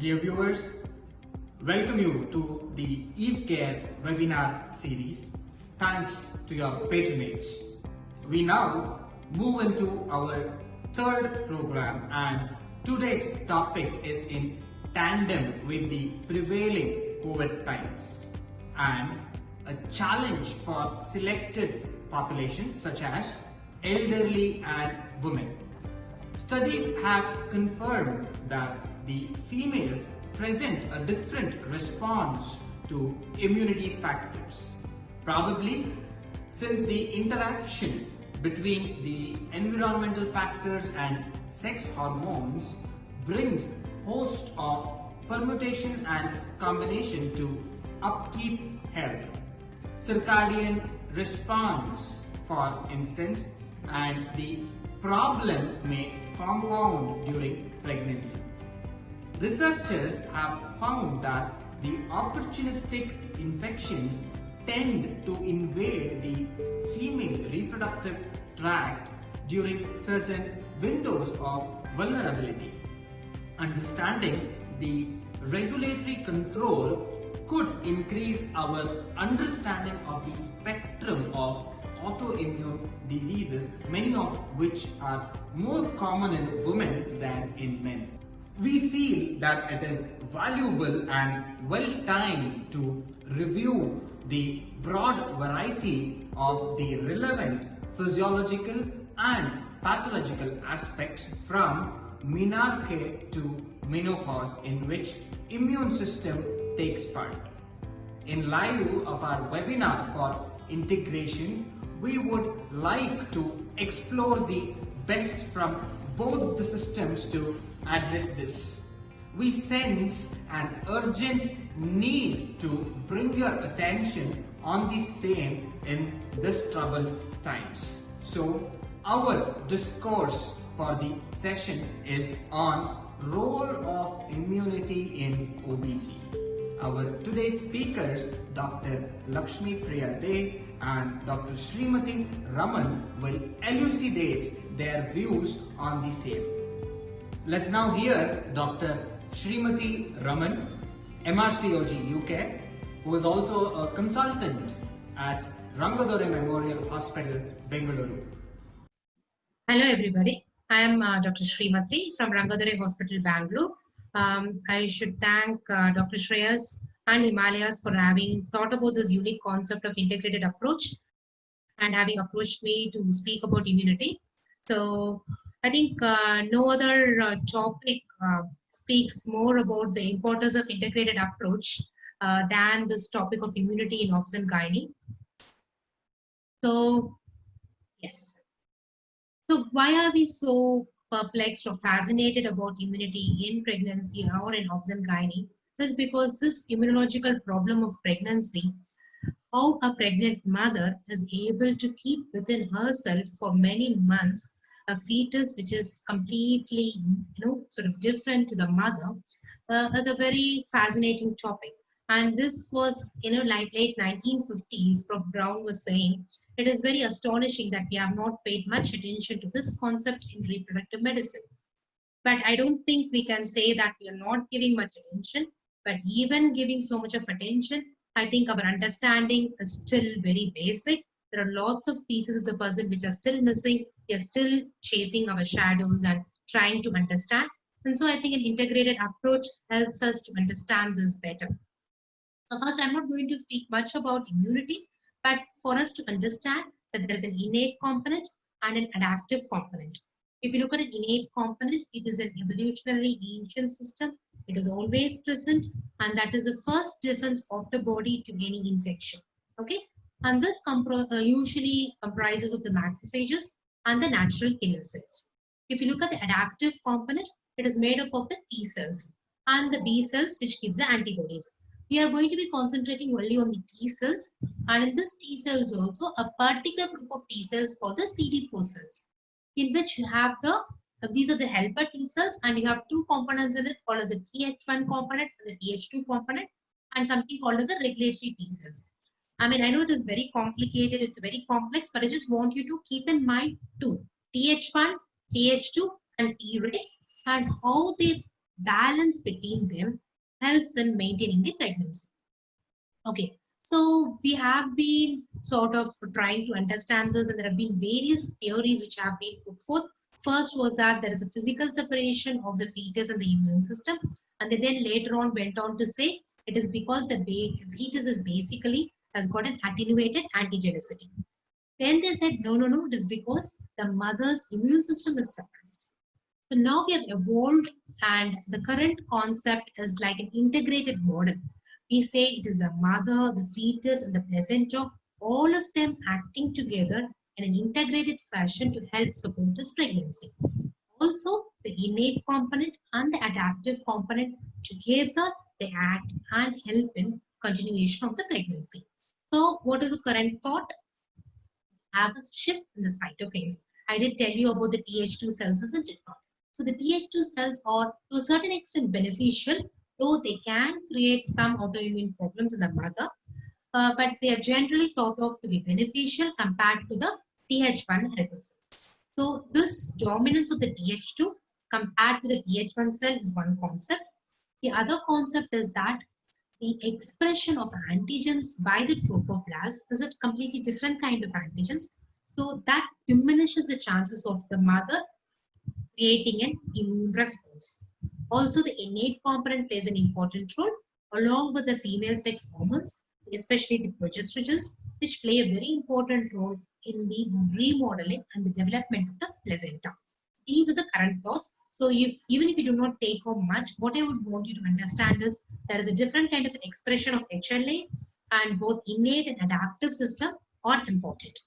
Dear viewers, welcome you to the EVECARE webinar series. Thanks to your patronage. We now move into our third program, and today's topic is in tandem with the prevailing COVID times and a challenge for selected populations such as elderly and women. Studies have confirmed that the females present a different response to immunity factors. Probably since the interaction between the environmental factors and sex hormones brings host of permutation and combination to upkeep health. Circadian response, for instance, and the problem may compound during pregnancy. Researchers have found that the opportunistic infections tend to invade the female reproductive tract during certain windows of vulnerability. Understanding the regulatory control could increase our understanding of the spectrum of autoimmune diseases, many of which are more common in women than in men. We feel that it is valuable and well-timed to review the broad variety of the relevant physiological and pathological aspects from menarche to menopause in which immune system takes part. In lieu of our webinar for integration, we would like to explore the best from both the systems to address this. We sense an urgent need to bring your attention on the same in this troubled times. So our discourse for the session is on role of immunity in OBG. Our today's speakers, Dr. Lakshmi Priya De and Dr. Srimati Raman, will elucidate their views on the same. Let's now hear Dr. Srimati Raman, MRCOG UK, who is also a consultant at Rangadore Memorial Hospital, Bengaluru. Hello everybody, I am Dr. Srimati from Rangadore Hospital, Bangalore. I should thank Dr. Shreyas and Himalayas for having thought about this unique concept of integrated approach and having approached me to speak about immunity. So I think no other topic speaks more about the importance of integrated approach than this topic of immunity in obs and gynae. So yes. So why are we so perplexed or fascinated about immunity in pregnancy or in obs and gynae? Is because this immunological problem of pregnancy, how a pregnant mother is able to keep within herself for many months a fetus which is completely, sort of different to the mother, is a very fascinating topic. And this was, like late 1950s, Prof. Brown was saying, it is very astonishing that we have not paid much attention to this concept in reproductive medicine. But I don't think we can say that we are not giving much attention, but even giving so much of attention, I think our understanding is still very basic. There are lots of pieces of the puzzle which are still missing. We are still chasing our shadows and trying to understand. And so I think an integrated approach helps us to understand this better. So first, I'm not going to speak much about immunity, but for us to understand that there is an innate component and an adaptive component. If you look at an innate component, it is an evolutionarily ancient system. It is always present, and that is the first defense of the body to any infection. Okay, and this usually comprises of the macrophages and the natural killer cells. If you look at the adaptive component, it is made up of the T cells and the B cells, which gives the antibodies. We are going to be concentrating only on the T cells, and in this T cells also a particular group of T cells called the CD4 cells, in which you have these are the helper T cells, and you have two components in it called as a Th1 component and the Th2 component, and something called as a regulatory T cells. I mean, I know it is very complicated, it's very complex, but I just want you to keep in mind two: Th1, Th2, and Treg, and how they balance between them helps in maintaining the pregnancy. Okay, so we have been sort of trying to understand this, and there have been various theories which have been put forth. First was that there is a physical separation of the fetus and the immune system, and they then later on went on to say it is because the fetus is basically has got an attenuated antigenicity. Then they said no, no, no, it is because the mother's immune system is suppressed. So now we have evolved, and the current concept is like an integrated model. We say it is a mother, the fetus, and the placenta, all of them acting together in an integrated fashion to help support this pregnancy. Also, the innate component and the adaptive component together they act and help in continuation of the pregnancy. So, what is the current thought? Have a shift in the cytokines. I did tell you about the Th2 cells, isn't it? So the Th2 cells are to a certain extent beneficial, though they can create some autoimmune problems in the mother, but they are generally thought of to be beneficial compared to the Th1 helper cells. So this dominance of the Th2 compared to the Th1 cell is one concept. The other concept is that the expression of antigens by the trophoblast is a completely different kind of antigens. So that diminishes the chances of the mother creating an immune response. Also, the innate component plays an important role along with the female sex hormones, especially the progestins, which play a very important role in the remodeling and the development of the placenta. These are the current thoughts. So even if you do not take home much, what I would want you to understand is there is a different kind of expression of HLA, and both innate and adaptive system are important.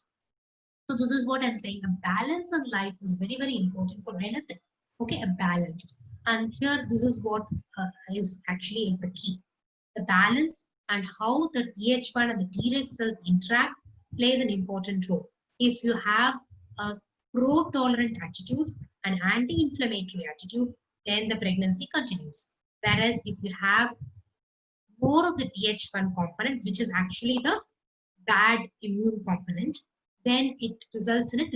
So this is what I'm saying. A balance in life is very, very important for anything. Okay, a balance. And here, this is what is actually the key. The balance and how the Th1 and the Treg cells interact plays an important role. If you have a pro-tolerant attitude, an anti-inflammatory attitude, then the pregnancy continues. Whereas if you have more of the Th1 component, which is actually the bad immune component, then it results in a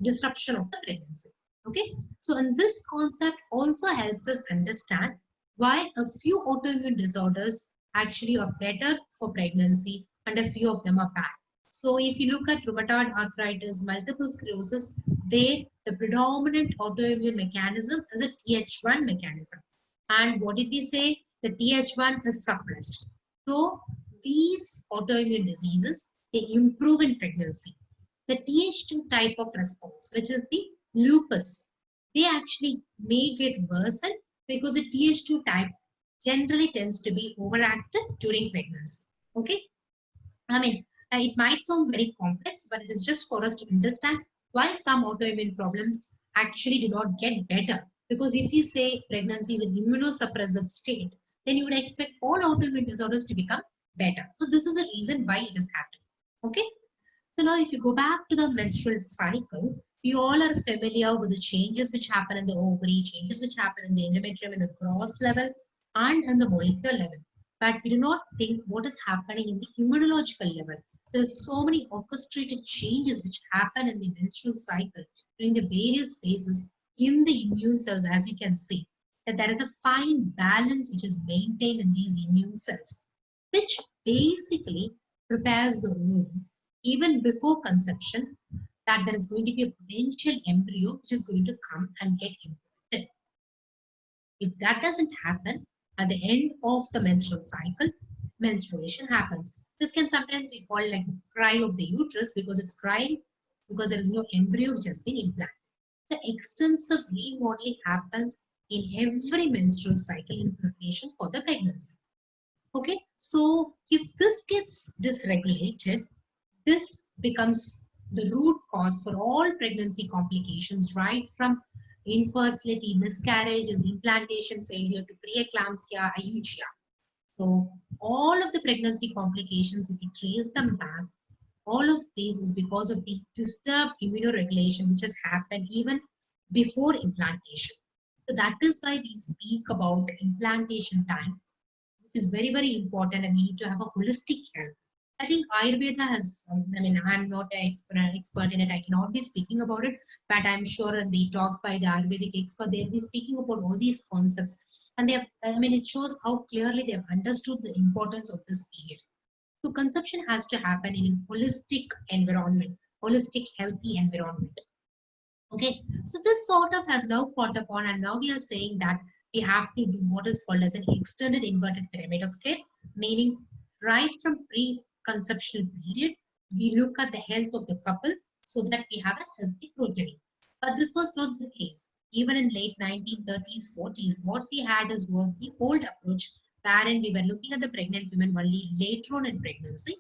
disruption of the pregnancy. Okay, so and this concept also helps us understand why a few autoimmune disorders actually are better for pregnancy and a few of them are bad. So if you look at rheumatoid arthritis, multiple sclerosis, the predominant autoimmune mechanism is a Th1 mechanism. And what did we say? The Th1 is suppressed. So these autoimmune diseases, they improve in pregnancy. The Th2 type of response, which is the lupus, they actually may get worsened because the Th2 type generally tends to be overactive during pregnancy. Okay, I mean, it might sound very complex, but it is just for us to understand why some autoimmune problems actually do not get better. Because if you say pregnancy is an immunosuppressive state, then you would expect all autoimmune disorders to become better. So this is a reason why it has happened. Okay. So now if you go back to the menstrual cycle, we all are familiar with the changes which happen in the ovary, changes which happen in the endometrium in the gross level and in the molecular level. But we do not think what is happening in the immunological level. There are so many orchestrated changes which happen in the menstrual cycle during the various phases in the immune cells, as you can see, that there is a fine balance which is maintained in these immune cells, which basically prepares the womb even before conception that there is going to be a potential embryo which is going to come and get implanted. If that doesn't happen, at the end of the menstrual cycle, menstruation happens. This can sometimes be called like the cry of the uterus because it's crying because there is no embryo which has been implanted. The extensive remodeling happens in every menstrual cycle in preparation for the pregnancy. Okay, so if this gets dysregulated, this becomes the root cause for all pregnancy complications, right from infertility, miscarriages, implantation failure to preeclampsia, IUGR. So all of the pregnancy complications, if we trace them back, all of these is because of the disturbed immunoregulation which has happened even before implantation. So that is why we speak about implantation time, which is very, very important, and we need to have a holistic health. I think Ayurveda has, I mean, I'm not an expert in it. I cannot be speaking about it, but I'm sure in the talk by the Ayurvedic expert, they'll be speaking about all these concepts. And they have, I mean, it shows how clearly they have understood the importance of this period. So conception has to happen in a holistic environment, holistic, healthy environment. Okay, so this sort of has now caught upon, and now we are saying that we have to do what is called as an extended inverted pyramid of care, meaning right from pre-conceptual period, we look at the health of the couple so that we have a healthy progeny. But this was not the case. Even in late 1930s, 40s, what we had was the old approach, wherein we were looking at the pregnant women only later on in pregnancy,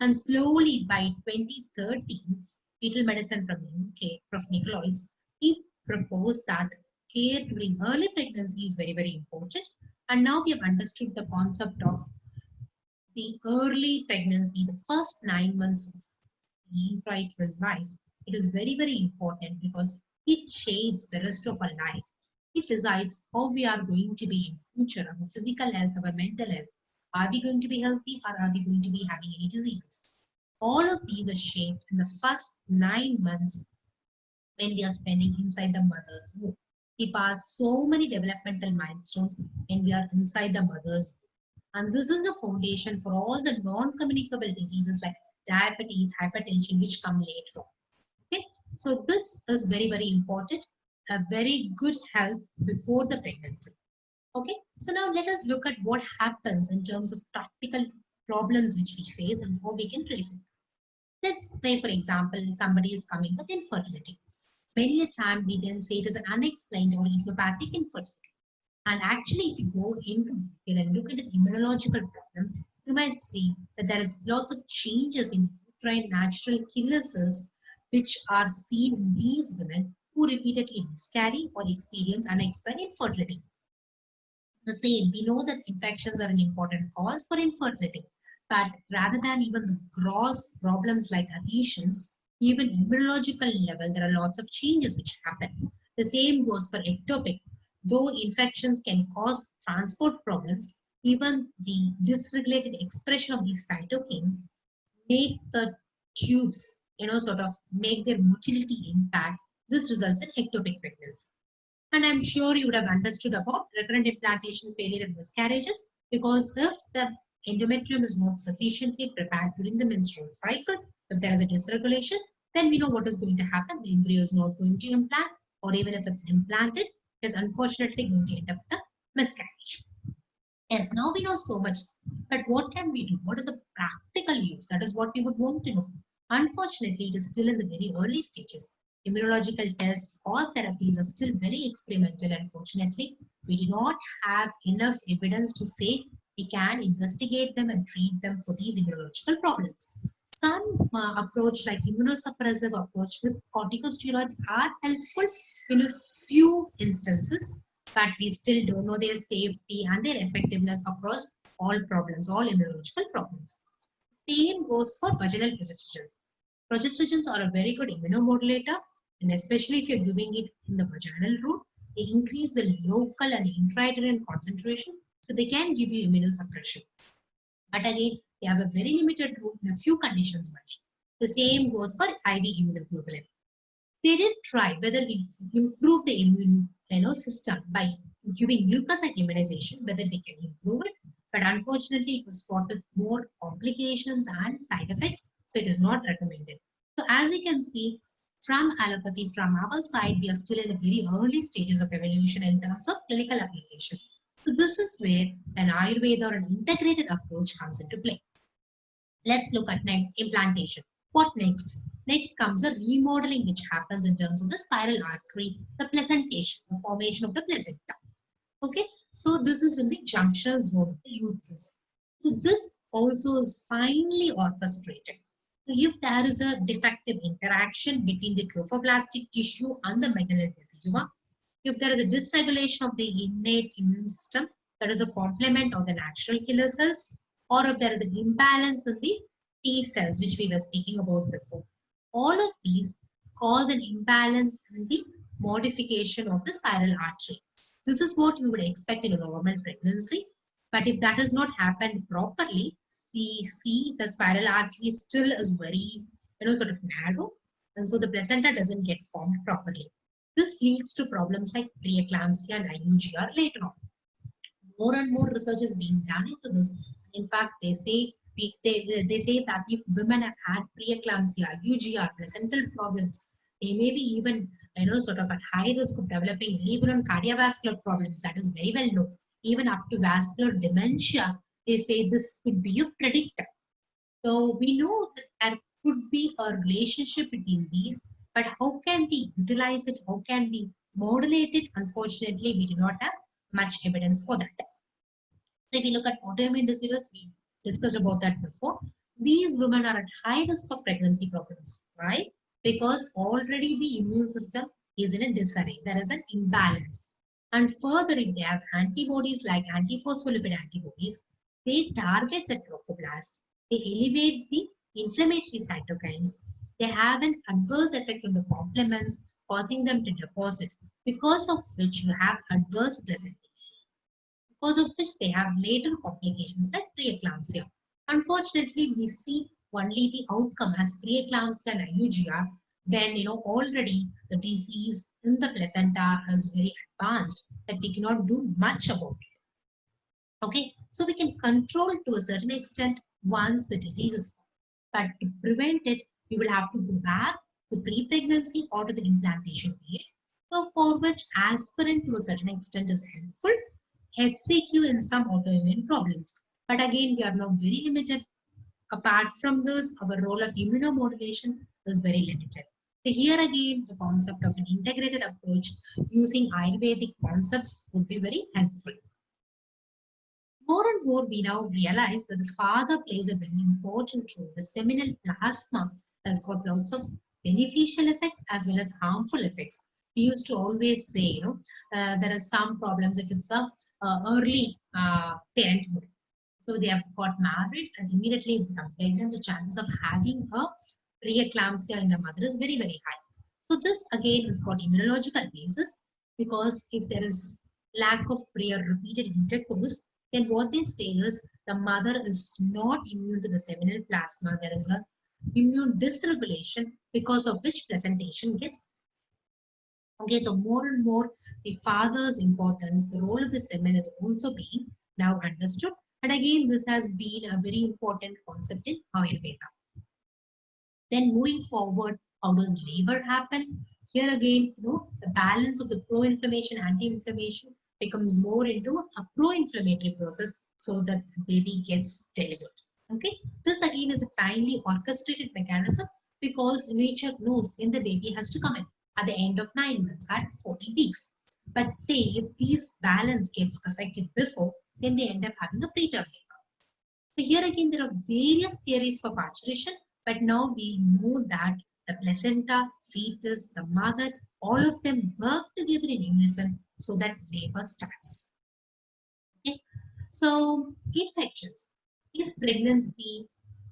and slowly by 2013, fetal medicine from UK, Prof. Nicolaides, he proposed that care during early pregnancy is very, very important. And now we have understood the concept of the early pregnancy, the first 9 months of the intrauterine life. It is very, very important because it shapes the rest of our life. It decides how we are going to be in future, our physical health, our mental health. Are we going to be healthy or are we going to be having any diseases? All of these are shaped in the first 9 months when we are spending inside the mother's womb. We pass so many developmental milestones when we are inside the mother's womb. And this is a foundation for all the non-communicable diseases like diabetes, hypertension, which come later on. Okay, so this is very, very important. A very good health before the pregnancy. Okay, so now let us look at what happens in terms of practical problems which we face and how we can trace it. Let's say, for example, somebody is coming with infertility. Many a time we then say it is an unexplained or idiopathic infertility. And actually, if you go into detail and look at the immunological problems, you might see that there is lots of changes in uterine natural killer cells which are seen in these women who repeatedly miscarry or experience unexplained infertility. The same, we know that infections are an important cause for infertility, but rather than even the gross problems like adhesions, even immunological level, there are lots of changes which happen. The same goes for ectopic. Though infections can cause transport problems, even the dysregulated expression of these cytokines make the tubes, sort of make their motility impact. This results in ectopic pregnancy. And I'm sure you would have understood about recurrent implantation failure and miscarriages, because if the endometrium is not sufficiently prepared during the menstrual cycle, if there is a dysregulation, then we know what is going to happen. The embryo is not going to implant, or even if it's implanted, it is unfortunately going to end up with a miscarriage. Yes, now we know so much, but what can we do? What is the practical use? That is what we would want to know. Unfortunately, it is still in the very early stages. Immunological tests or therapies are still very experimental. Unfortunately, we do not have enough evidence to say we can investigate them and treat them for these immunological problems. Some approach like immunosuppressive approach with corticosteroids are helpful in a few instances, but we still don't know their safety and their effectiveness across all problems, all immunological problems. Same goes for vaginal progestogens. Progestogens are a very good immunomodulator, and especially if you're giving it in the vaginal route, they increase the local and the intrauterine concentration, so they can give you immunosuppression. But again, they have a very limited role in a few conditions only. The same goes for IV immunoglobulin. They did try whether we improve the immune system by giving leukocyte immunization, whether we can improve it. But unfortunately, it was fraught with more complications and side effects, so it is not recommended. So as you can see, from allopathy, from our side, we are still in the very early stages of evolution in terms of clinical application. So this is where an Ayurveda or an integrated approach comes into play. Let's look at implantation. What next? Next comes a remodeling which happens in terms of the spiral artery, the placentation, the formation of the placenta. Okay, so this is in the junctional zone of the uterus. So this also is finely orchestrated. So if there is a defective interaction between the trophoblastic tissue and the maternal decidua, if there is a dysregulation of the innate immune system, that is a complement of the natural killer cells, or if there is an imbalance in the T cells, which we were speaking about before. All of these cause an imbalance in the modification of the spiral artery. This is what we would expect in a normal pregnancy. But if that has not happened properly, we see the spiral artery still is very, sort of narrow. And so the placenta doesn't get formed properly. This leads to problems like preeclampsia and IUGR later on. More and more research is being done into this. In fact, they say that if women have had preeclampsia, UGR, placental problems, they may be even sort of at high risk of developing even on cardiovascular problems. That is very well known. Even up to vascular dementia, they say this could be a predictor. So we know that there could be a relationship between these, but how can we utilize it? How can we modulate it? Unfortunately, we do not have much evidence for that. So if you look at autoimmune diseases, we discussed about that before. These women are at high risk of pregnancy problems. Why? Because already the immune system is in a disarray. There is an imbalance. And further, if they have antibodies like antiphospholipid antibodies, they target the trophoblast. They elevate the inflammatory cytokines. They have an adverse effect on the complements, causing them to deposit, because of which you have adverse placenta, because of which they have later complications like preeclampsia. Unfortunately, we see only the outcome as preeclampsia and IUGR when already the disease in the placenta is very advanced that we cannot do much about it. Okay, so we can control to a certain extent once the disease is found. But to prevent it, you will have to go back to pre-pregnancy or to the implantation period. So for which aspirin to a certain extent is helpful, HCQ in some autoimmune problems. But again, we are now very limited. Apart from this, our role of immunomodulation is very limited. So here again, the concept of an integrated approach using Ayurvedic concepts would be very helpful. More and more, we now realize that the father plays a very important role. The seminal plasma has got lots of beneficial effects as well as harmful effects. We used to always say, there are some problems if it's a early parenthood. So they have got married and immediately become pregnant. The chances of having a preeclampsia in the mother is very, very high. So this again has got immunological basis, because if there is lack of prior repeated intercourse, then what they say is the mother is not immune to the seminal plasma. There is a immune dysregulation, because of which placentation gets. Okay, so more and more the father's importance, the role of the semen is also being now understood. And again, this has been a very important concept in Ayurveda. Then moving forward, how does labor happen? Here again, the balance of the pro-inflammation, anti-inflammation becomes more into a pro-inflammatory process so that the baby gets delivered. Okay, this again is a finely orchestrated mechanism, because nature knows when the baby has to come in at the end of 9 months at 40 weeks. But say if this balance gets affected before, then they end up having a preterm labor. So here again, there are various theories for parturition, but now we know that the placenta, fetus, the mother, all of them work together in unison so that labor starts. Okay, so infections. Is pregnancy,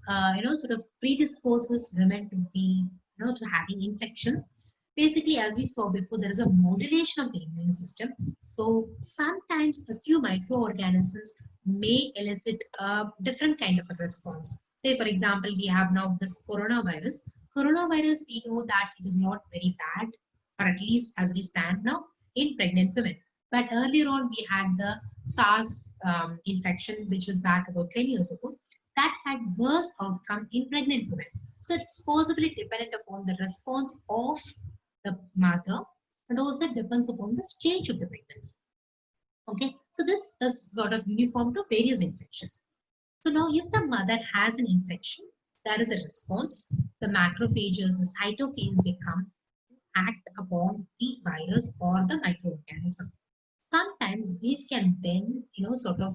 sort of predisposes women to be, to having infections? Basically, as we saw before, there is a modulation of the immune system. So sometimes a few microorganisms may elicit a different kind of a response. Say, for example, we have now this coronavirus. Coronavirus, we know that it is not very bad, or at least as we stand now, in pregnant women. But earlier on, we had the SARS infection, which was back about 10 years ago, that had worse outcome in pregnant women. So it's possibly dependent upon the response of the mother, and also depends upon the stage of the pregnancy. Okay, so this is sort of uniform to various infections. So now if the mother has an infection, there is a response. The macrophages, the cytokines, they come to act upon the virus or the microorganism. Sometimes these can then, sort of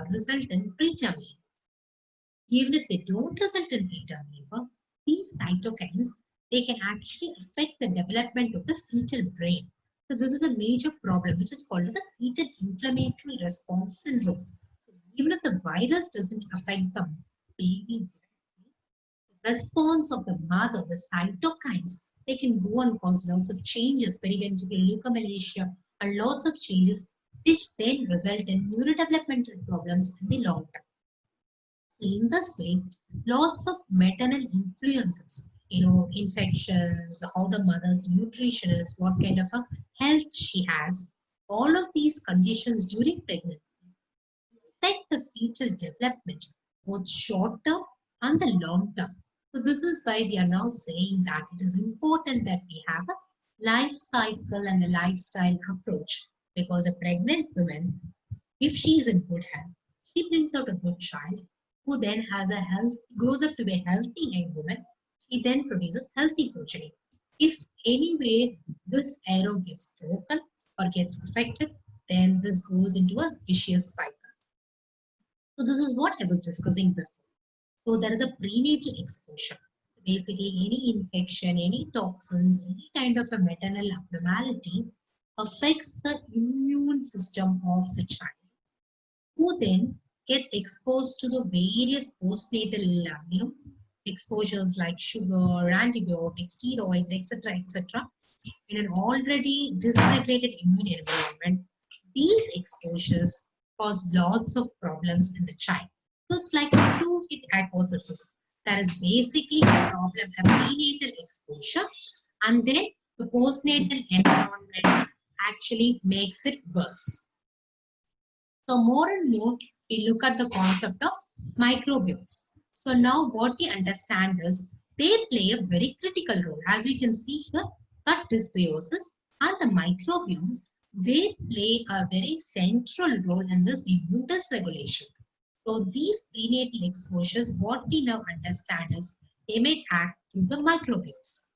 result in preterm labor. Even if they don't result in preterm labor, these cytokines, they can actually affect the development of the fetal brain. So this is a major problem, which is called as a fetal inflammatory response syndrome. So even if the virus doesn't affect the baby, the response of the mother, the cytokines, they can go and cause lots of changes, periventricular leukomalacia, and lots of changes, which then result in neurodevelopmental problems in the long term. So in this way, lots of maternal influences, infections, how the mother's nutrition is, what kind of a health she has, all of these conditions during pregnancy affect the fetal development, both short term and the long term. So this is why we are now saying that it is important that we have a life cycle and a lifestyle approach, because a pregnant woman, if she is in good health, she brings out a good child who then has a health, grows up to be a healthy young woman. She then produces healthy progeny. If anyway this arrow gets broken or gets affected, then this goes into a vicious cycle. So this is what I was discussing before. So there is a prenatal exposure. So basically, any infection, any toxins, any kind of a maternal abnormality affects the immune system of the child, who then gets exposed to the various postnatal, exposures like sugar, antibiotics, steroids, etc., etc. In an already dysregulated immune environment, these exposures cause lots of problems in the child. So it's like a two-hit hypothesis. That is basically a problem, a prenatal exposure, and then the postnatal environment actually makes it worse. So more and more, we look at the concept of microbiomes. So now what we understand is they play a very critical role. As you can see here, gut dysbiosis and the microbiomes, they play a very central role in this immune dysregulation. So these prenatal exposures, what we now understand is they may act through the microbiomes.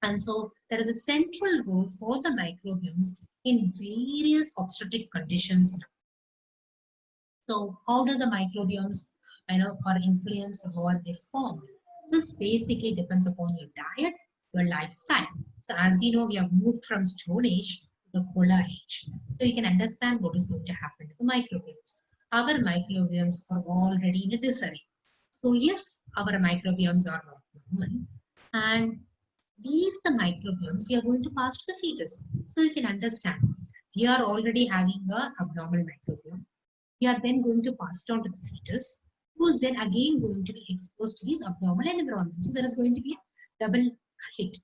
And so there is a central role for the microbiomes in various obstetric conditions. So how does the microbiomes, are influenced or how are they formed? This basically depends upon your diet, your lifestyle. So as we know, we have moved from Stone Age to the Cola Age. So you can understand what is going to happen to the microbiomes. Our microbiomes are already in a disarray. So if our microbiomes are not normal, and these the microbiomes we are going to pass to the fetus. So you can understand, we are already having a abnormal microbiome. We are then going to pass it on to the fetus, who is then again going to be exposed to these abnormal environments. So there is going to be a double hit.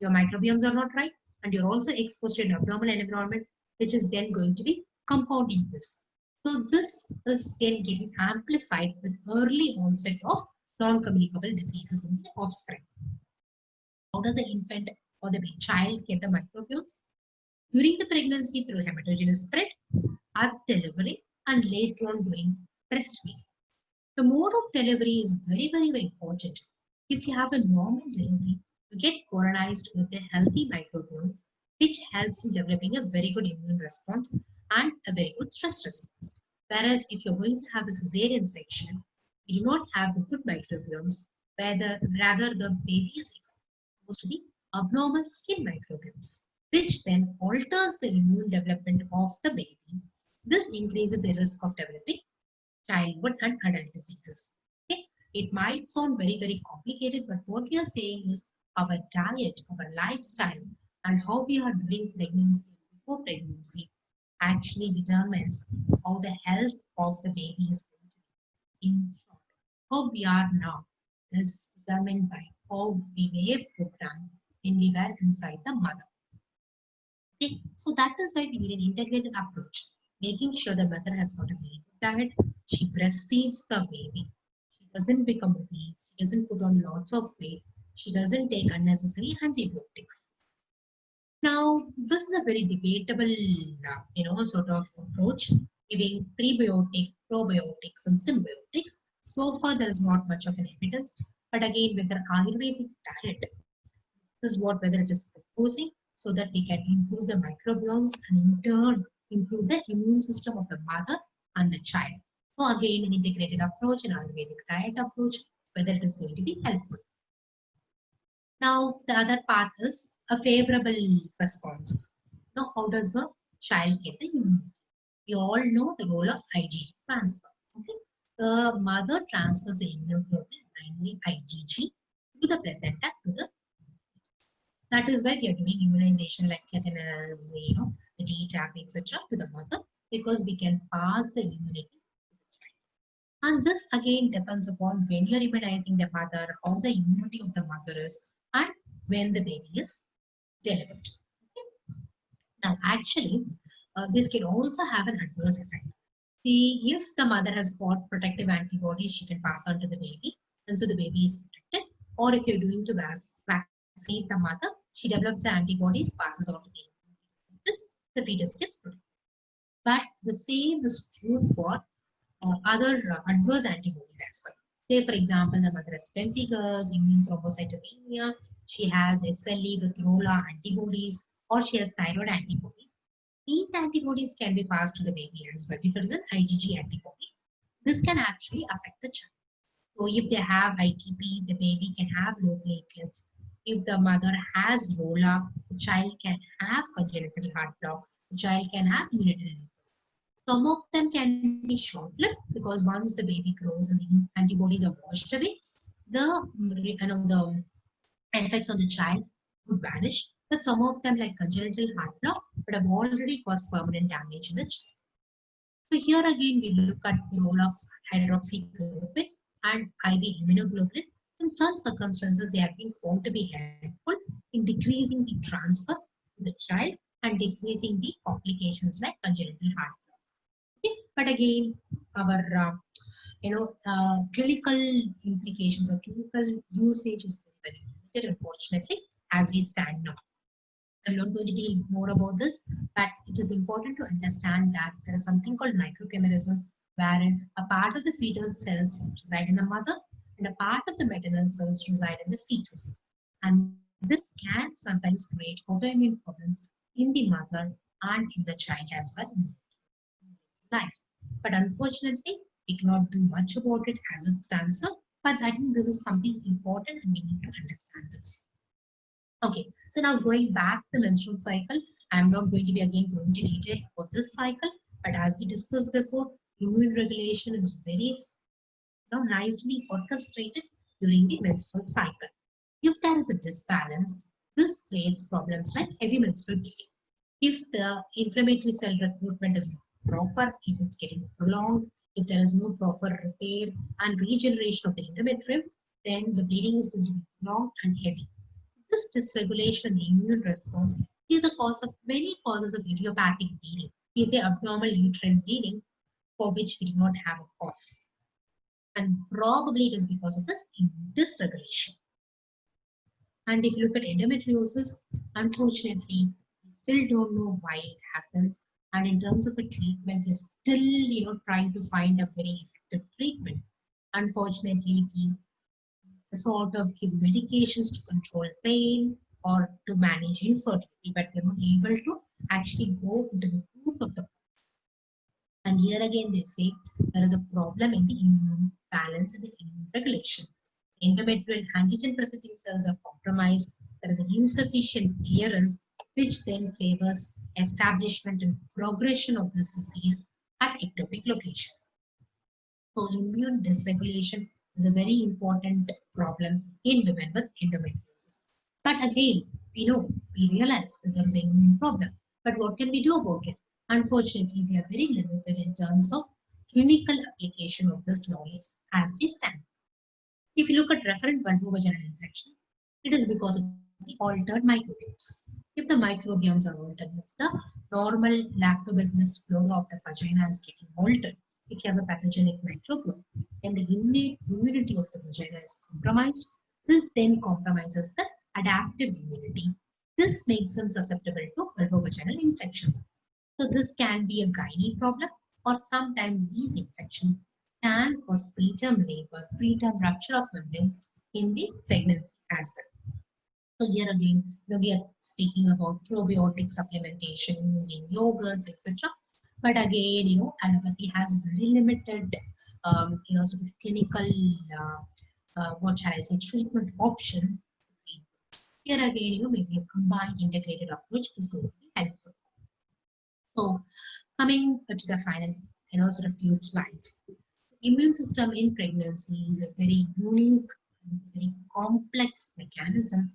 Your microbiomes are not right, and you're also exposed to an abnormal environment, which is then going to be compounding this. So this is then getting amplified with early onset of non-communicable diseases in the offspring. How does the infant or the child get the microbiomes? During the pregnancy through hematogenous spread, at delivery, and later on during breastfeeding. The mode of delivery is very, very, very important. If you have a normal delivery, you get colonized with the healthy microbiomes, which helps in developing a very good immune response and a very good stress response. Whereas if you're going to have a cesarean section, you do not have the good microbiomes, rather the baby is exposed to the abnormal skin microbiomes, which then alters the immune development of the baby. This increases the risk of developing childhood and adult diseases. Okay? It might sound very, very complicated, but what we are saying is our diet, our lifestyle, and how we are doing pregnancy before pregnancy actually determines how the health of the baby is going to be. In short, how we are now is determined by how we were programmed when we were inside the mother. Okay? So that is why we need an integrated approach, making sure the mother has got a very good diet, she breastfeeds the baby, she doesn't become obese, she doesn't put on lots of weight, she doesn't take unnecessary antibiotics. Now, this is a very debatable, sort of approach, giving prebiotic, probiotics, and symbiotics. So far, there is not much of an evidence, but again, with an Ayurvedic diet, this is what whether it is proposing, so that we can improve the microbiomes and in turn improve the immune system of the mother and the child. So again, an integrated approach, an Ayurvedic diet approach, whether it is going to be helpful. Now, the other part is a favorable response. Now, how does the child get the immunity? You all know the role of IgG transfer. Okay? The mother transfers the immunoglobulin, mainly IgG, to the placenta, to the. That is why we are doing immunization like tetanus, the DTaP, etc. to the mother, because we can pass the immunity to the child. And this again depends upon when you're immunizing the mother, how the immunity of the mother is, and when the baby is delivered. Okay? Now, actually, this can also have an adverse effect. See, if the mother has got protective antibodies, she can pass on to the baby, and so the baby is protected. Or if you're doing to vaccinate the mother, she develops the antibodies, passes on to the fetus, the fetus gets protected. But the same is true for other adverse antibodies as well. Say, for example, the mother has pemphigus, immune thrombocytopenia, she has SLE with ROLA antibodies, or she has thyroid antibodies. These antibodies can be passed to the baby as well. If it is an IgG antibody, this can actually affect the child. So if they have ITP, the baby can have low platelets. If the mother has ROLA, the child can have congenital heart block. The child can have urinary. Some of them can be short-lived because once the baby grows and the antibodies are washed away, the effects on the child would vanish. But some of them, like congenital heart block, would have already caused permanent damage in the child. So here again, we look at the role of hydroxychloroquine and IV immunoglobulin. In some circumstances, they have been found to be helpful in decreasing the transfer to the child and decreasing the complications like congenital heart block. Okay? But again, our clinical implications or clinical usage is very limited, unfortunately, as we stand now. I'm not going to deal more about this, but it is important to understand that there is something called microchimerism, wherein a part of the fetal cells reside in the mother and a part of the maternal cells reside in the fetus. And this can sometimes create autoimmune problems in the mother and in the child as well in life. But unfortunately, we cannot do much about it as it stands now. But I think this is something important and we need to understand this. Okay, so now going back to the menstrual cycle, I'm not going to be again going into detail about this cycle, but as we discussed before, immune regulation is very nicely orchestrated during the menstrual cycle. If there is a disbalance, this creates problems like heavy menstrual bleeding. If the inflammatory cell recruitment is not proper, if it's getting prolonged, if there is no proper repair and regeneration of the endometrium, then the bleeding is going to be prolonged and heavy. This dysregulation in the immune response is a cause of many causes of idiopathic bleeding. We say abnormal uterine bleeding for which we do not have a cause. And probably it is because of this dysregulation. And if you look at endometriosis, unfortunately, we still don't know why it happens. And in terms of a treatment, we're still, trying to find a very effective treatment. Unfortunately, we sort of give medications to control pain or to manage infertility, but we're not able to actually go into the root of the problem. And here again, they say there is a problem in the immune balance and the immune regulation. Endometrial antigen presenting cells are compromised. There is an insufficient clearance, which then favors establishment and progression of this disease at ectopic locations. So immune dysregulation is a very important problem in women with endometriosis. But again, we realize that there is an immune problem. But what can we do about it? Unfortunately, we are very limited in terms of clinical application of this knowledge as we stand. If you look at recurrent vulvovaginal infections, it is because of the altered microbiomes. If the microbiomes are altered, if the normal lactobacillus flora of the vagina is getting altered, if you have a pathogenic microbiome, then the innate immunity of the vagina is compromised. This then compromises the adaptive immunity. This makes them susceptible to vulvovaginal infections. So this can be a gynae problem, or sometimes these infections can cause preterm labor, preterm rupture of membranes in the pregnancy as well. So here again, we are speaking about probiotic supplementation using yogurts, etc. But again, allopathy has very limited, sort of clinical, what shall I say, treatment options. Here again, maybe a combined integrated approach is going to be helpful. So coming to the final, sort of few slides. Immune system in pregnancy is a very unique and very complex mechanism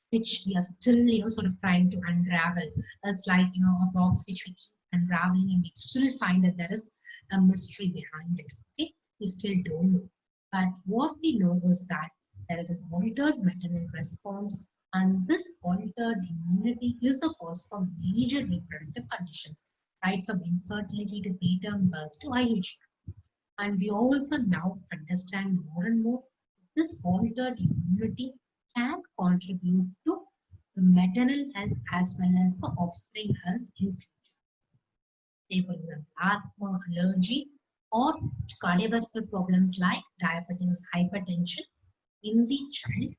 which we are still sort of trying to unravel. It's like a box which we keep unraveling and we still find that there is a mystery behind it. Okay, we still don't know, but what we know is that there is an altered maternal response, and this altered immunity is the cause for major reproductive conditions. right from infertility to preterm birth to IUG. And we also now understand more and more this altered immunity can contribute to the maternal health as well as the offspring health in future. Say, for example, asthma, allergy, or cardiovascular problems like diabetes, hypertension in the child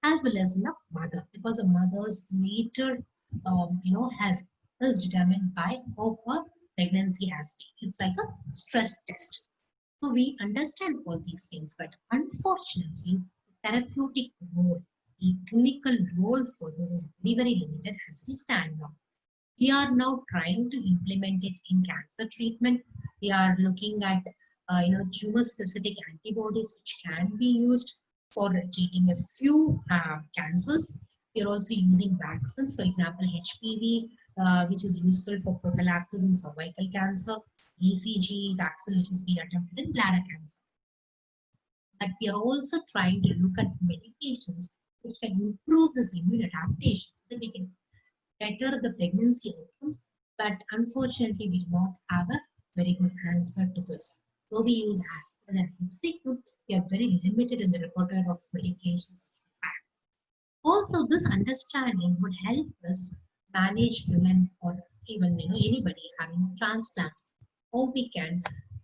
as well as in the mother, because the mother's later health is determined by how her pregnancy has been. It's like a stress test. So we understand all these things, but unfortunately, the therapeutic role, the clinical role for this is very, very limited as we stand now. We are now trying to implement it in cancer treatment. We are looking at tumor-specific antibodies which can be used for treating a few cancers. We are also using vaccines, for example, HPV, which is useful for prophylaxis in cervical cancer, BCG vaccine, which has been attempted in bladder cancer. But we are also trying to look at medications which can improve this immune adaptation so that we can better the pregnancy outcomes. But unfortunately, we do not have a very good answer to this. Though we use aspirin and HCQ, we are very limited in the repertoire of medications. Also, this understanding would help us manage women or even anybody having transplants, how we can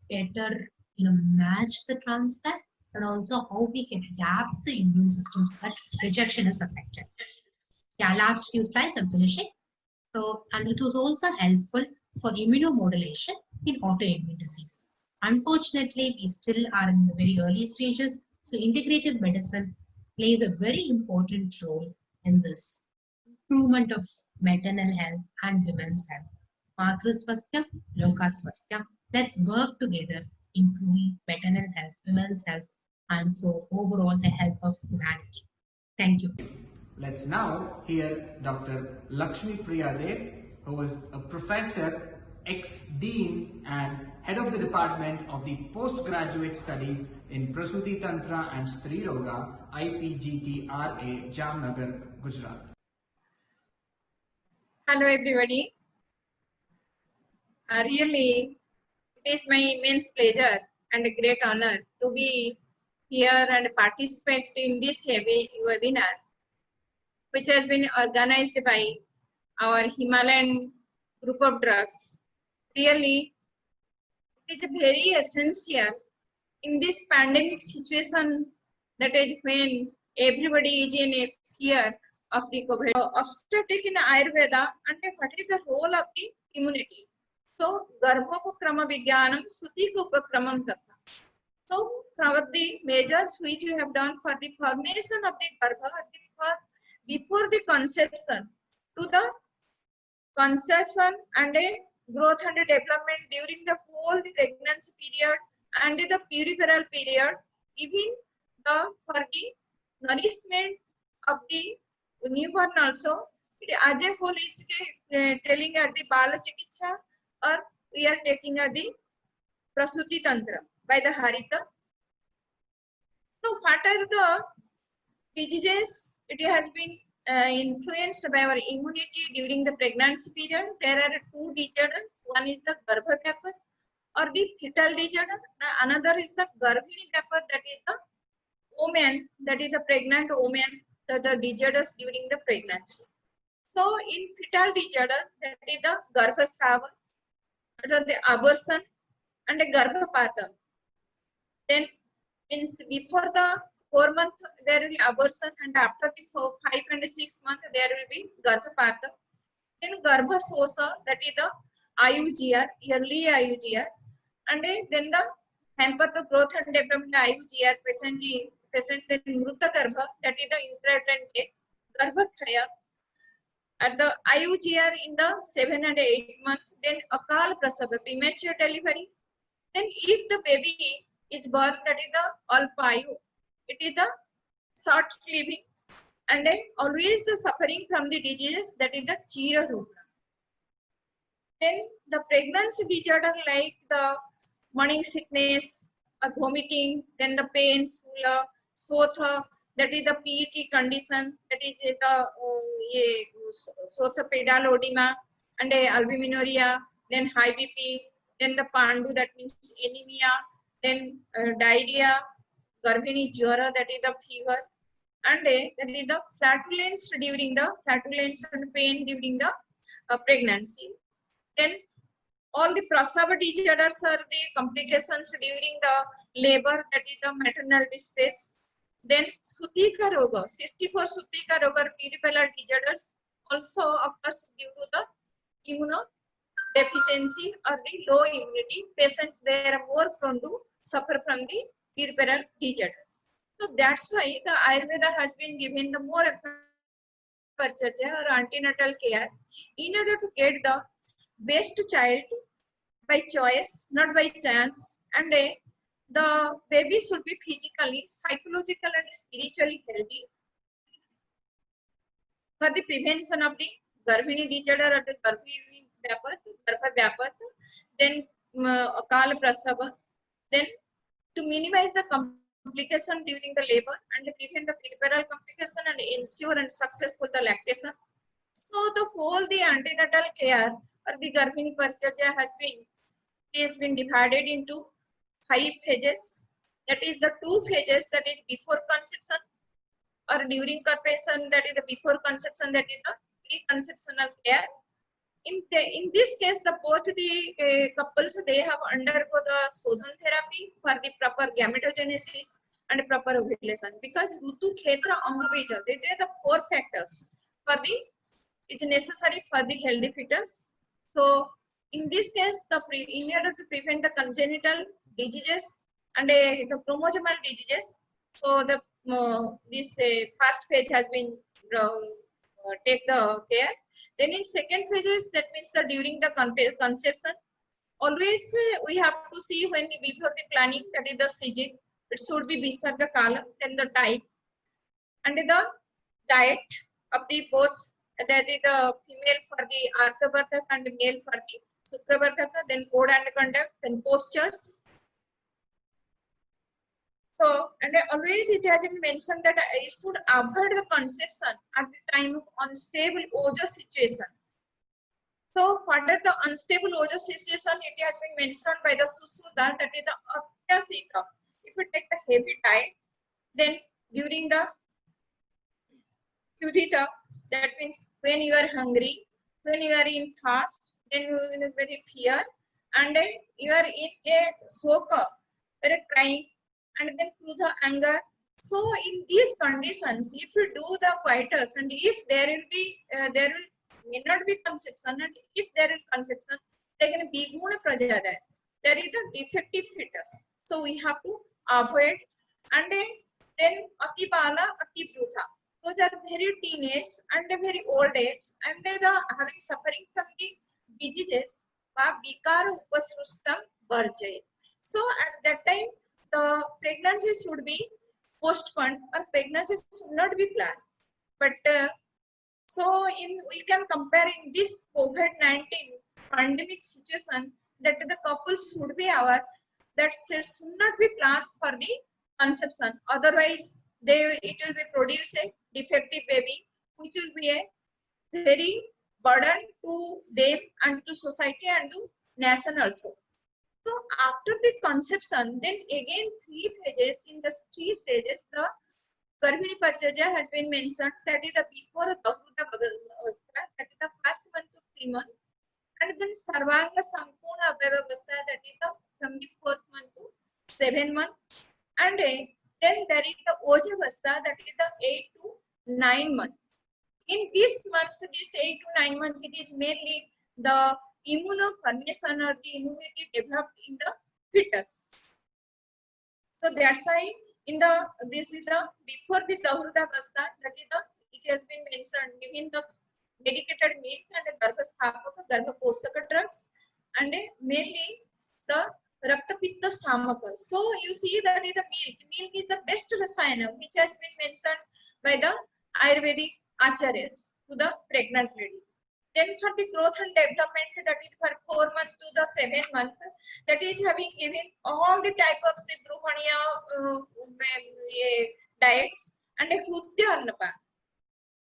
better match the transplant, and also how we can adapt the immune system so that rejection is affected. Yeah, last few slides, I'm finishing. So, and it was also helpful for immunomodulation in autoimmune diseases. Unfortunately, we still are in the very early stages. So, integrative medicine plays a very important role in this improvement of maternal health and women's health. Matru Swasthya, Loka Swasthya. Let's work together improving maternal health, women's health, and so overall the health of humanity. Thank you. Let's now hear Dr. Lakshmi Priya Dev, who is a professor, ex-dean and head of the department of the postgraduate studies in Prasuti Tantra and Stri Roga, IPGTRA, Jamnagar, Gujarat. Hello everybody. Really, it is my immense pleasure and a great honor to be here and participate in this webinar, which has been organized by our Himalayan group of drugs. Really, it is very essential in this pandemic situation, that is when everybody is in a fear of the COVID. Obstetric in Ayurveda, and what is the role of the immunity? So, Garbhopakramam Vigyanam Sutikupakramam Tatha. So, for the measures which you have done for the formation of the Garbha before the conception to the conception and a growth and a development during the whole pregnancy period and the puerperal period, even for the nourishment of the newborn also, it as a whole is telling at the Bala Chikitsa, or we are taking at the Prasuti Tantra by the Harita. So what are the diseases? It has been influenced by our immunity during the pregnancy period. There are two disorders. One is the Garbha Kapha or the fetal disorder. Another is the Garbhini Kapha, that is the woman, that is the pregnant woman, the disorders during the pregnancy. So in fetal disorder, that is the Garbhasrava, the abortion and the Garbhapata. Then means before the 4 months there will be abortion, and after the 5 and 6 months there will be Garbhapata. Then Garbhasosa, that is the IUGR, yearly IUGR, and then the hamper the growth and development IUGR present in Mruta Garbha, that is the intrauterine Garbhakaya. At the IUGR in the 7 and 8 months, then Akal Prasava, premature delivery. Then if the baby is born, that is the Alpayu, it is the short living, and always the suffering from the diseases, that is the Chira Rupna. Then the pregnancy disorder like the morning sickness or vomiting, then the pain, Sotha, that is the PET condition, that is the Sotha pedalodema, and albuminuria, then high BP, then the Pandu, that means anemia, then diarrhea, Garvini Jwara, that is the fever, and that is the flatulence and pain during the pregnancy. Then all the prasava disorders are the complications during the labor, that is the maternal distress. Then Sutika Roga, 64 Sutika Roga peripheral disorders also occurs due to the immunodeficiency or the low immunity. Patients, they are more prone to suffer from the peripheral disorders. So that's why the Ayurveda has been given the more emphasis or antenatal care in order to get the best child by choice, not by chance, and the baby should be physically, psychological, and spiritually healthy for the prevention of the Garvini disorder or the Garbha Vyapat, then Akala Prasava, then to minimize the complication during the labor and prevent the peripheral complication and ensure and successful the lactation. So the whole the antenatal care or the Garvini Paricharya has been divided into 5 phases. That is the 2 phases, that is before conception or during conception, that is the before conception, that is the pre-conceptional care. In this case, the both the couples, they have undergo the Sodhan therapy for the proper gametogenesis and proper ovulation, because Rutu, Khetra, Ambubija, they are the 4 factors for the it's necessary for the healthy fetus. So in this case, in order to prevent the congenital diseases and the chromosomal diseases, so the this first phase has been take the care. Then in second phases, that means the during the conception, always we have to see when before the planning, that is the season, it should be Visarga Kala, then the type and the diet of the both, that is the female for the Arthavardhaka and male for the Sukravardhaka, then code and conduct, then postures. So, and always it has been mentioned that I should avoid the conception at the time of unstable OJA situation. So, what are the unstable OJA situation? It has been mentioned by the Susuda, that is the Atyasita. If you take the heavy diet, then during the Yudhita, that means when you are hungry, when you are in fast, then you are in very fear, and you are in a soka, very crying, and then through the anger. So in these conditions, if you do the coitus, and if there will be, may not be conception, and if there is conception, there can be guna praja there. There is a defective fetus. So we have to avoid, and then ati bala, ati brutha. Those are very teenage and very old age, and they are having suffering from the diseases. Vikara upasrustam varjay. So at that time, the pregnancy should be postponed or pregnancy should not be planned. But so we can compare in this COVID-19 pandemic situation that the couples should be aware that should not be planned for the conception. Otherwise, it will be produce a defective baby, which will be a very burden to them and to society and to nation also. So after the conception, then again 3 phases, in the 3 stages, the Garvini Paricharya has been mentioned, that is the before Dahuda Avastha, that is the first month to 3 months, and then Sarvanga Sampurna Avavastha, that is the from the 4th month to 7th month, and then there is the Ojavastha, that is the 8 to 9 months. In this month, this 8 to 9 months, it is mainly the immunoformation or the immunity developed in the fetus. So that's why in the this is the before the Dahruda Avastha, that is the it has been mentioned giving the medicated milk and Garbhasthapaka, Garbhaposaka drugs, and mainly the Rakta Pitta Samaka. So you see that is the milk. Milk is the best rasayana which has been mentioned by the Ayurvedic Acharyas to the pregnant lady. Then for the growth and development, that is for 4 months to the 7th month, that is having given all the type of Bruhaniya diets and a Hrudya Annapa.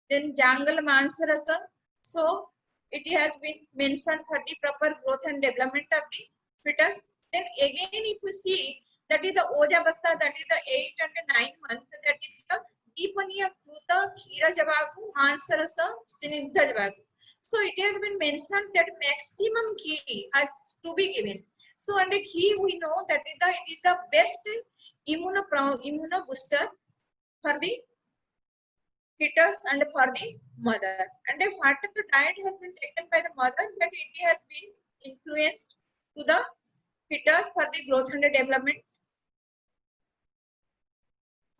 Then Jangal Mansarasa. So it has been mentioned for the proper growth and development of the fetus. Then again, if you see, that is the Ojavastha, that is the 8 and the 9 months, that is the Deepaniya Kruta Khira Javagu Hansarasa Sinidha Javagu. So it has been mentioned that maximum ghee has to be given. So under ghee we know that it is the best immuno booster for the fetus and for the mother. And if part of the diet has been taken by the mother, that it has been influenced to the fetus for the growth and the development.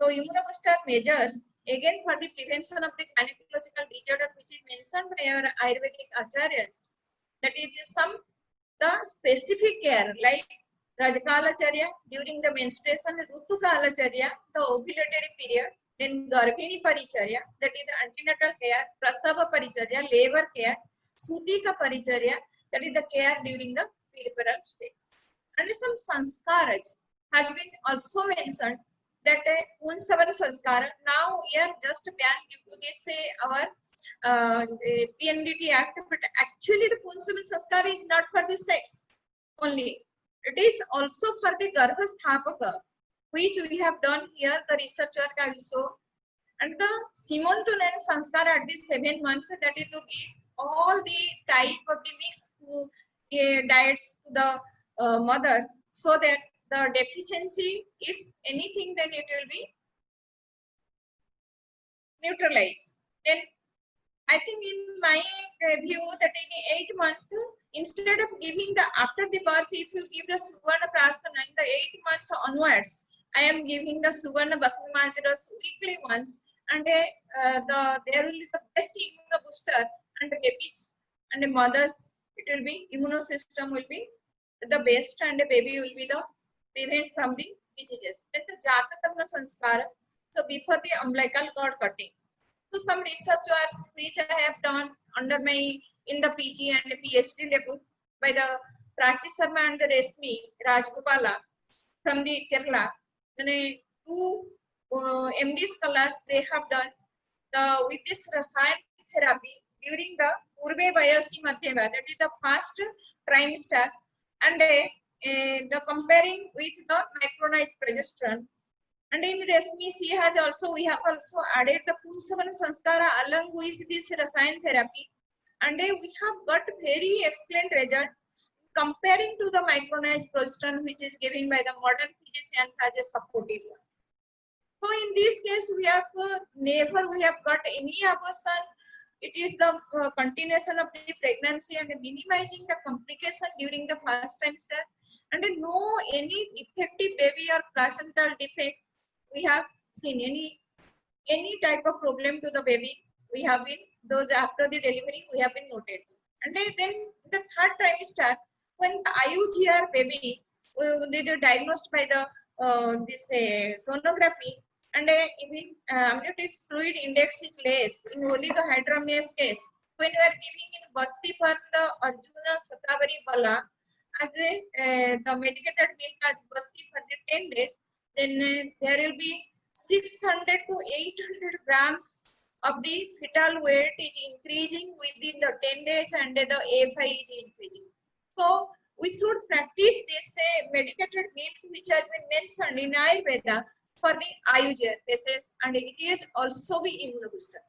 So immunobooster measures again for the prevention of the gynecological disorder, which is mentioned by our Ayurvedic acharyas. That is some the specific care like Rajakalacharya during the menstruation, Rutukalacharya, the ovulatory period, then Garbhini Paricharya, that is the antenatal care, Prasava Paricharya, labor care, Sutika Paricharya, that is the care during the peripheral stage. And some sanskaras has been also mentioned, that Punsavan sanskara. Now we are just banned due to this our PNDT Act, but actually the Punsavan sanskara is not for the sex only. It is also for the Garbhasthapaka, which we have done here, the research work I will show. And the Simontunan sanskara at the 7th month, that is to give all the type of the mixed diets to the mother, so that the deficiency, if anything, then it will be neutralized. Then I think in my view that in 8th month, instead of giving the after the birth, if you give the Suvarna Prasana in the 8th month onwards, I am giving the Suvarna Basmamantiras weekly once, and there will be the best immuno booster, and the babies and the mothers, it will be immuno system will be the best, and the baby will be the prevent from the diseases. Then the Jatakarma Sanskara, so before the umbilical cord cutting. So some research works which I have done under my in the PG and PhD level by the Prachi Sharma and the Resmi Rajgopala from the Kerala. Then two MD scholars they have done with this Rasayan therapy during the Urve Vayasi Madhyama, that is the first trimester, and the comparing with the micronized progesterone. And in Resmi, we have also added the Punsavan Sanskara along with this Rasayan therapy. And we have got very excellent result comparing to the micronized progesterone, which is given by the modern physicians as a supportive one. So in this case, we have never got any abortion. It is the continuation of the pregnancy and minimizing the complication during the first trimester. And no any defective baby or placental defect we have seen any type of problem to the baby. We have been those after the delivery we have been noted. And then the third trimester, when the IUGR baby they are diagnosed by the this sonography, and even amniotic fluid index is less in oligohydramnios case. When we are giving in Basti for the Arjuna Satavari Bala as the medicated milk as Basti for the 10 days, then there will be 600 to 800 grams of the fetal weight is increasing within the 10 days, and the A5 is increasing. So we should practice this medicated milk which has been mentioned in Ayurveda for the IUGR cases, and it is also the immunobooster.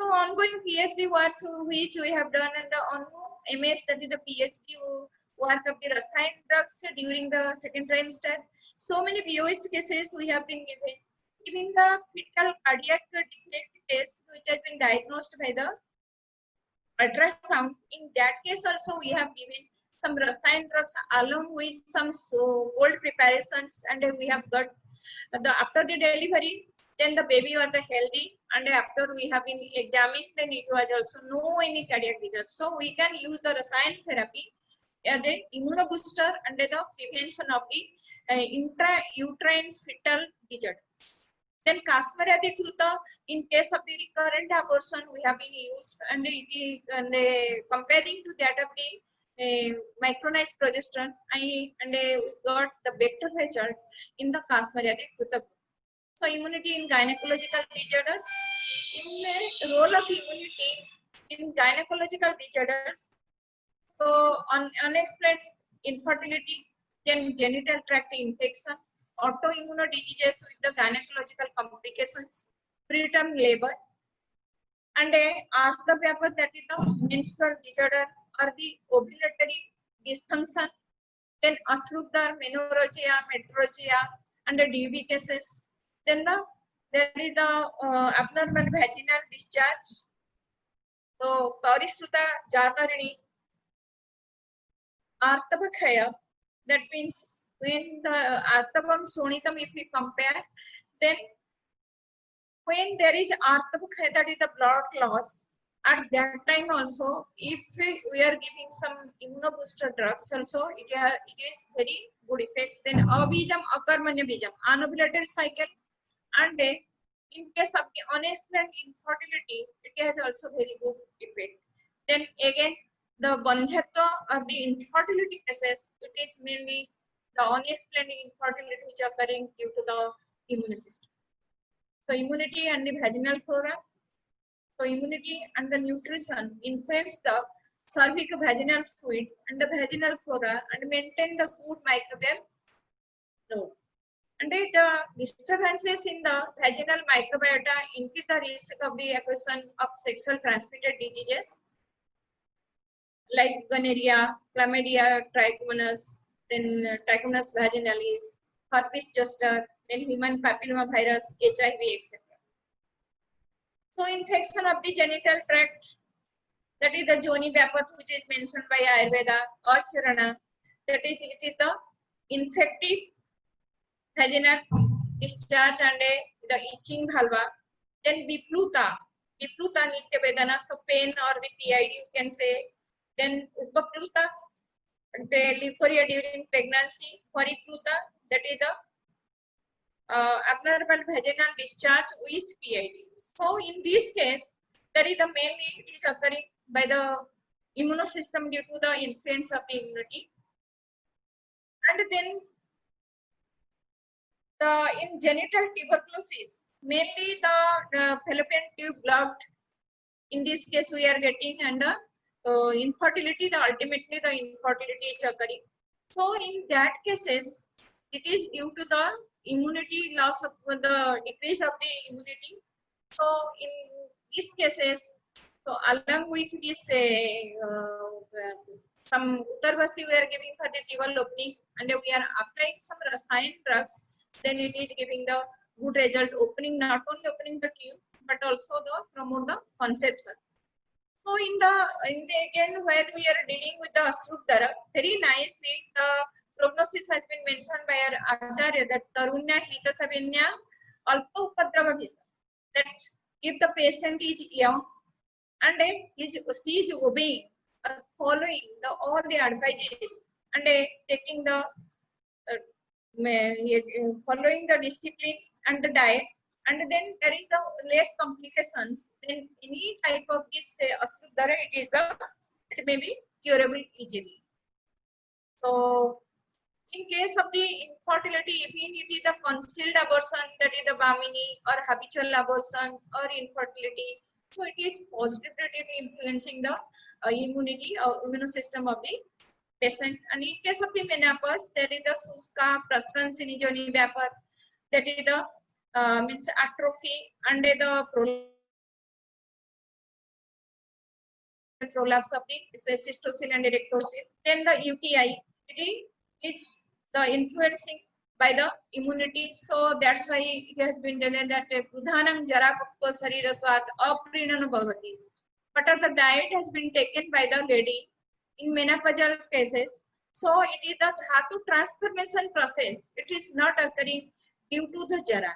So ongoing PhD work which we have done, and the MS, that is the PhD work of the Rasayan drugs during the second trimester. So many BOH cases we have been giving the fetal cardiac defect test which has been diagnosed by the ultrasound. In that case also we have given some Rasayan drugs along with some cold preparations, and we have got the after the delivery, then the baby was healthy, and after we have been examined, then it was also no any cardiac disease. So we can use the Rasayan therapy as a immunobooster under the prevention of the intrauterine fetal disorders. Then Kasmaradi Kruta, in case of the recurrent abortion, we have been used, and it is comparing to that of the micronized progesterone, we got the better result in the Kasmaradi Kruta. So immunity in gynecological disorders, in the role of immunity in gynecological disorders, so unexplained infertility, then genital tract infection, autoimmune diseases with the gynecological complications, preterm labor, and a arthropathy, that is the menstrual disorder or the ovulatory dysfunction, then asrubdar, menorrhagia, metrorrhagia, and the DB cases. Then there is the abnormal vaginal discharge. So Parisruta Jatarini, Arthabakhaya, that means when the Arthabam Sonitam, if we compare, then when there is Arthabakhaya, that is the blood loss, at that time also, if we are giving some immunobooster drugs also, it is very good effect. Then abijam, akarmanya bijam, anovulated cycle, and in case of the unexplained infertility, it has also very good effect. Then again, the bandhatva of the infertility cases, it is mainly the unexplained infertility which are occurring due to the immune system. So immunity and the vaginal flora. So immunity and the nutrition influence the cervico-vaginal fluid and the vaginal flora and maintain the good microbial load. And the disturbances in the vaginal microbiota increase the risk of the acquisition of sexual transmitted diseases like gonorrhea, chlamydia, trichomonas, then trichomonas vaginalis, herpes zoster, then human papillomavirus, HIV, etc. So infection of the genital tract, that is the Joni Vyapat, which is mentioned by Ayurveda, or Charana, that is, it is the infective vaginal discharge and the itching vulva. Then Vipluta Nitya Vedana, so pain or the PID you can say. Then Upapluta, the leukorrhea during pregnancy. Paripluta, that is the abnormal vaginal discharge with PID. So in this case, that is the mainly it is occurring by the immune system due to the influence of the immunity. And then in genital tuberculosis, mainly the fallopian tube blocked. In this case, we are getting, and infertility, ultimately the infertility is occurring. So in that cases, it is due to the immunity loss of the decrease of the immunity. So in these cases, so along with this some Uttarvasti we are giving for the tubal opening, and we are applying some rasayan drugs, then it is giving the good result, opening, not only opening the tube, but also the promote the conception. So in the again, where we are dealing with the Asrubdara, very nicely the prognosis has been mentioned by our Acharya, that Tarunya Hita Savinya Alpa Upadrava Visa, that if the patient is young and he is obeying, following all the advices, and taking the following the discipline and the diet, and then there is the less complications, then any type of this Asrubdara, it may be curable easily. So in case of the infertility, even it is the concealed abortion, that is the Bamini, or habitual abortion or infertility, so it is positively influencing the immunity or immune system of the patient. And in case of the menopause, there is the Suska, Prasran Sinijoni Vapor, that is the means atrophy, and the prolapse of the cystocele and erectocele. Then the UTI, it is the influencing by the immunity. So that's why it has been done that Pudhanam Jarapakko Sariratvat Aprinanu Bhavati. But the diet has been taken by the lady in menopausal cases. So it is the dhatu transformation process. It is not occurring due to the jara.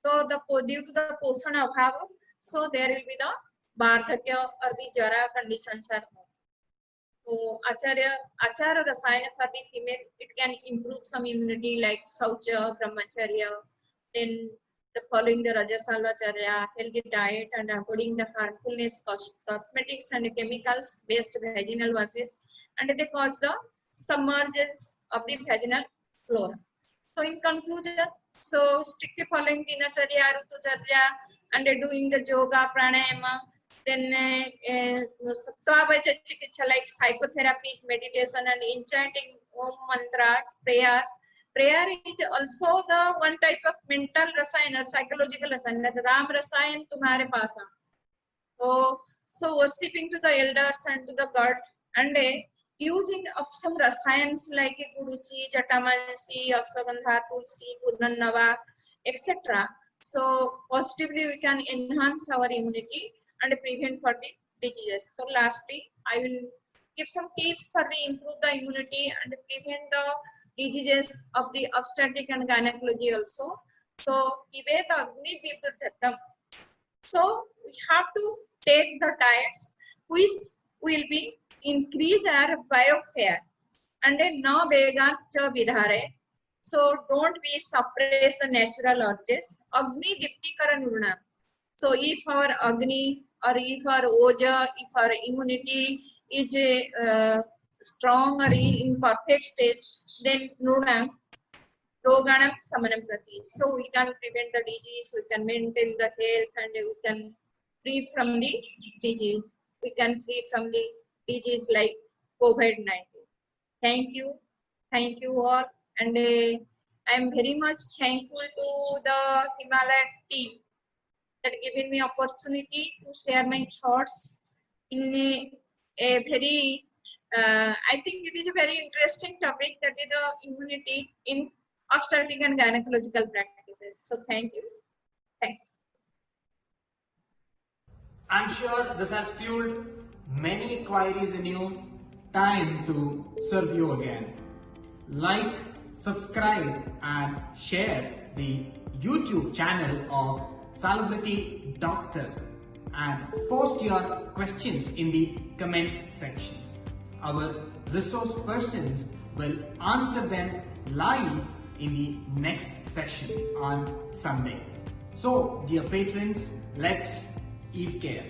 So due to the posana abhava, so there will be the Vardhakya or the jara conditions are more. So Achara Rasayana for the female, it can improve some immunity like Saucha, Brahmacharya, then the following the Rajasalvacharya, healthy diet, and avoiding the harmfulness cosmetics and chemicals based vaginal washes, and they cause the submergence of the vaginal flora. So in conclusion, so strictly following Dinacharya, Rutucharya, and doing the yoga, pranayama, then Sattvabacha Chikitsa like psychotherapy, meditation and enchanting Om mantras, prayer. Prayer is also the one type of mental rasayan or psychological rasayan. That Ram rasayan tumhare paas hai. So worshipping to the elders and to the god and using of some rasayans like Guduchi, Jatamansi, Aswagandha, Tulsi, Pudnannava, etc. So positively we can enhance our immunity and prevent for the diseases. So lastly, I will give some tips for the improve the immunity and prevent the diseases of the obstetric and gynecology also. So Viveta Agni Vidurthatam. So we have to take the diets which will be increase our biofare and no vegan cha vidhare. So don't we suppress the natural urges. Agni diptikara nurna. So if our Agni or if our Oja, if our immunity is strong or in perfect state, then Nurna Roganam Samanam Prati. So we can prevent the disease, we can maintain the health and we can free from the disease. We can free from the disease like COVID-19. Thank you all, and I am very much thankful to the Himalayan team that given me opportunity to share my thoughts in a very, I think it is a very interesting topic, that is the immunity in obstetric and gynecological practices. So thank you. Thanks. I'm sure this has fueled many inquiries in you. Time to serve you again. Like, subscribe and share the YouTube channel of Salubrity Doctor and post your questions in the comment sections. Our resource persons will answer them live in the next session on Sunday. So, dear patrons, let's EVECARE.